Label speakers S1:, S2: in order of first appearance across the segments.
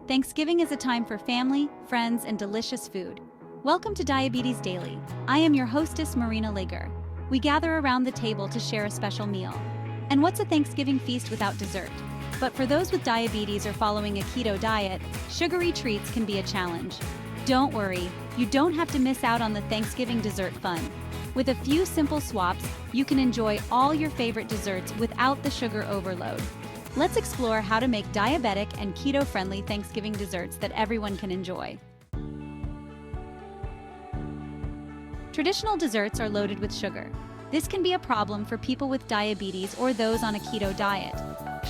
S1: Thanksgiving is a time for family, friends, and delicious food. Welcome to Diabetes Daily. I am your hostess, Marina Lager. We gather around the table to share a special meal. And what's a Thanksgiving feast without dessert? But for those with diabetes or following a keto diet, sugary treats can be a challenge. Don't worry, you don't have to miss out on the Thanksgiving dessert fun. With a few simple swaps, you can enjoy all your favorite desserts without the sugar overload. Let's explore how to make diabetic and keto-friendly Thanksgiving desserts that everyone can enjoy. Traditional desserts are loaded with sugar. This can be a problem for people with diabetes or those on a keto diet.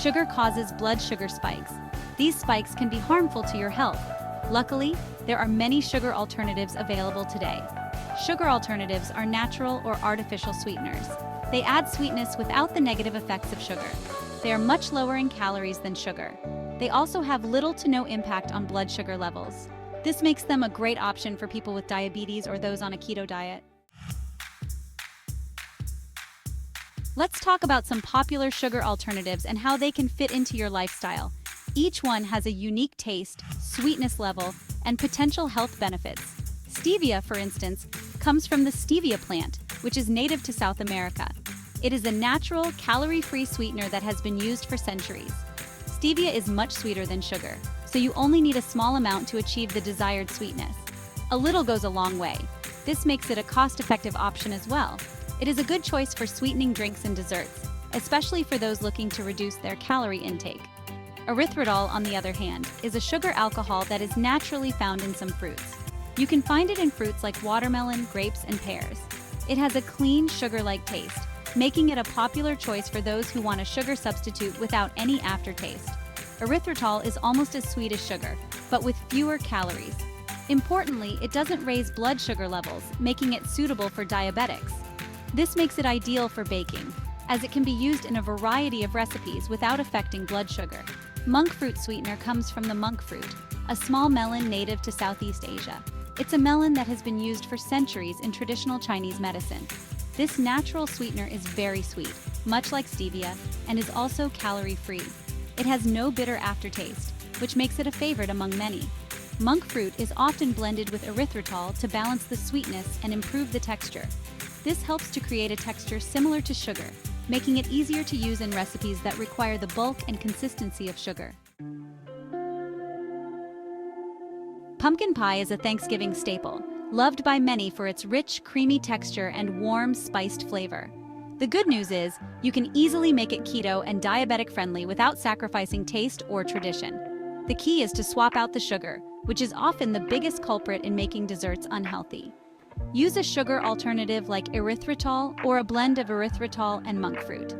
S1: Sugar causes blood sugar spikes. These spikes can be harmful to your health. Luckily, there are many sugar alternatives available today. Sugar alternatives are natural or artificial sweeteners. They add sweetness without the negative effects of sugar. They are much lower in calories than sugar. They also have little to no impact on blood sugar levels. This makes them a great option for people with diabetes or those on a keto diet. Let's talk about some popular sugar alternatives and how they can fit into your lifestyle. Each one has a unique taste, sweetness level, and potential health benefits. Stevia, for instance, comes from the stevia plant, which is native to South America. It is a natural, calorie-free sweetener that has been used for centuries. Stevia is much sweeter than sugar, so you only need a small amount to achieve the desired sweetness. A little goes a long way. This makes it a cost-effective option as well. It is a good choice for sweetening drinks and desserts, especially for those looking to reduce their calorie intake. Erythritol, on the other hand, is a sugar alcohol that is naturally found in some fruits. You can find it in fruits like watermelon, grapes, and pears. It has a clean, sugar-like taste, making it a popular choice for those who want a sugar substitute without any aftertaste. Erythritol is almost as sweet as sugar, but with fewer calories. Importantly, it doesn't raise blood sugar levels, making it suitable for diabetics. This makes it ideal for baking, as it can be used in a variety of recipes without affecting blood sugar. Monk fruit sweetener comes from the monk fruit, a small melon native to Southeast Asia. It's a melon that has been used for centuries in traditional Chinese medicine. This natural sweetener is very sweet, much like stevia, and is also calorie-free. It has no bitter aftertaste, which makes it a favorite among many. Monk fruit is often blended with erythritol to balance the sweetness and improve the texture. This helps to create a texture similar to sugar, making it easier to use in recipes that require the bulk and consistency of sugar. Pumpkin pie is a Thanksgiving staple, loved by many for its rich, creamy texture and warm, spiced flavor. The good news is, you can easily make it keto and diabetic-friendly without sacrificing taste or tradition. The key is to swap out the sugar, which is often the biggest culprit in making desserts unhealthy. Use a sugar alternative like erythritol or a blend of erythritol and monk fruit.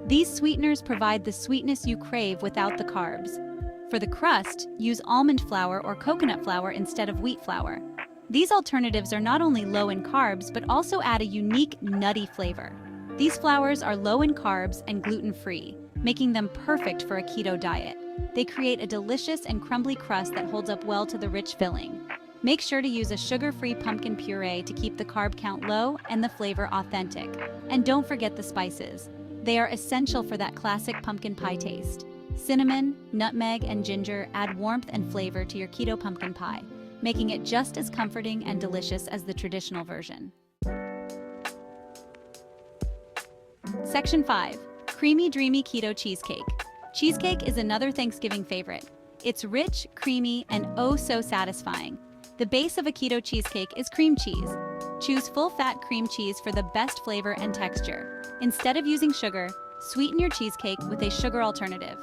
S1: These sweeteners provide the sweetness you crave without the carbs. For the crust, use almond flour or coconut flour instead of wheat flour. These alternatives are not only low in carbs but also add a unique, nutty flavor. These flours are low in carbs and gluten-free, making them perfect for a keto diet. They create a delicious and crumbly crust that holds up well to the rich filling. Make sure to use a sugar-free pumpkin puree to keep the carb count low and the flavor authentic. And don't forget the spices. They are essential for that classic pumpkin pie taste. Cinnamon, nutmeg, and ginger add warmth and flavor to your keto pumpkin pie, making it just as comforting and delicious as the traditional version. Section 5. Creamy Dreamy Keto Cheesecake. Cheesecake is another Thanksgiving favorite. It's rich, creamy, and oh so satisfying. The base of a keto cheesecake is cream cheese. Choose full-fat cream cheese for the best flavor and texture. Instead of using sugar, sweeten your cheesecake with a sugar alternative.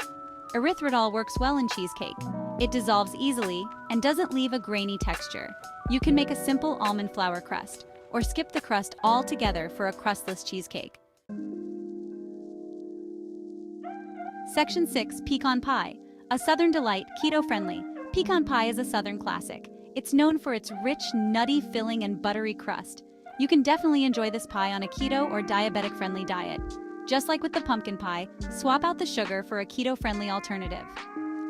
S1: Erythritol works well in cheesecake. It dissolves easily and doesn't leave a grainy texture. You can make a simple almond flour crust, or skip the crust altogether for a crustless cheesecake. Section 6. Pecan Pie. A Southern delight, keto-friendly. Pecan pie is a Southern classic. It's known for its rich, nutty filling and buttery crust. You can definitely enjoy this pie on a keto or diabetic-friendly diet. Just like with the pumpkin pie, swap out the sugar for a keto-friendly alternative.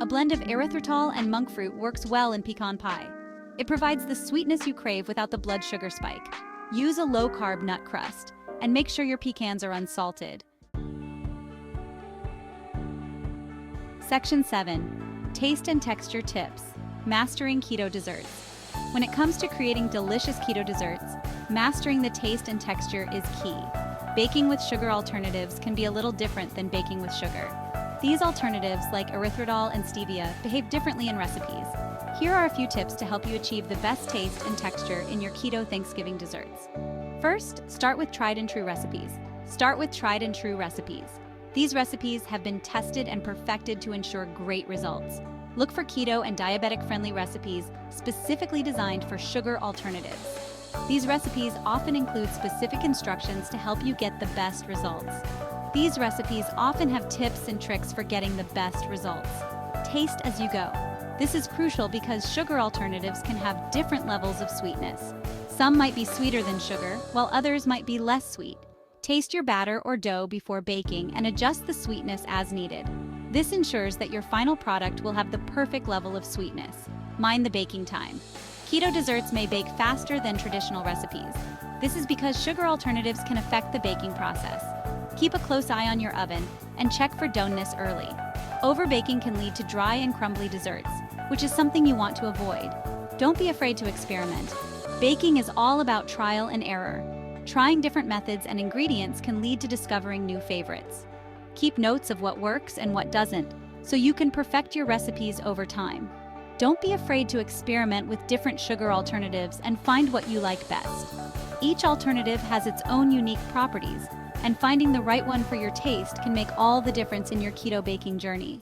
S1: A blend of erythritol and monk fruit works well in pecan pie. It provides the sweetness you crave without the blood sugar spike. Use a low-carb nut crust, and make sure your pecans are unsalted. Section 7. Taste and texture tips. Mastering keto desserts. When it comes to creating delicious keto desserts, mastering the taste and texture is key. Baking with sugar alternatives can be a little different than baking with sugar. These alternatives, like erythritol and stevia, behave differently in recipes. Here are a few tips to help you achieve the best taste and texture in your keto Thanksgiving desserts. First, start with tried and true recipes. These recipes have been tested and perfected to ensure great results. Look for keto and diabetic-friendly recipes specifically designed for sugar alternatives. These recipes often include specific instructions to help you get the best results. These recipes often have tips and tricks for getting the best results. Taste as you go. This is crucial because sugar alternatives can have different levels of sweetness. Some might be sweeter than sugar, while others might be less sweet. Taste your batter or dough before baking and adjust the sweetness as needed. This ensures that your final product will have the perfect level of sweetness. Mind the baking time. Keto desserts may bake faster than traditional recipes. This is because sugar alternatives can affect the baking process. Keep a close eye on your oven and check for doneness early. Overbaking can lead to dry and crumbly desserts, which is something you want to avoid. Don't be afraid to experiment. Baking is all about trial and error. Trying different methods and ingredients can lead to discovering new favorites. Keep notes of what works and what doesn't, so you can perfect your recipes over time. Don't be afraid to experiment with different sugar alternatives and find what you like best. Each alternative has its own unique properties, and finding the right one for your taste can make all the difference in your keto baking journey.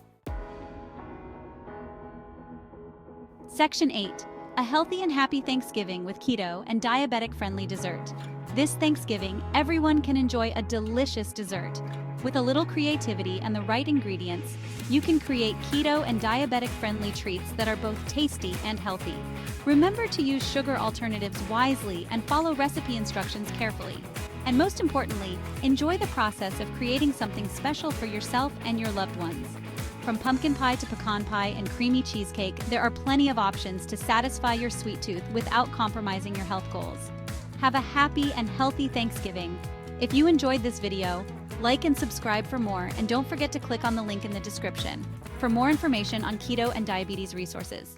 S1: Section 8. A healthy and happy Thanksgiving with keto and diabetic-friendly dessert. This Thanksgiving, everyone can enjoy a delicious dessert. With a little creativity and the right ingredients, you can create keto and diabetic-friendly treats that are both tasty and healthy. Remember to use sugar alternatives wisely and follow recipe instructions carefully. And most importantly, enjoy the process of creating something special for yourself and your loved ones. From pumpkin pie to pecan pie and creamy cheesecake, there are plenty of options to satisfy your sweet tooth without compromising your health goals. Have a happy and healthy Thanksgiving. If you enjoyed this video, like and subscribe for more, and don't forget to click on the link in the description for more information on keto and diabetes resources.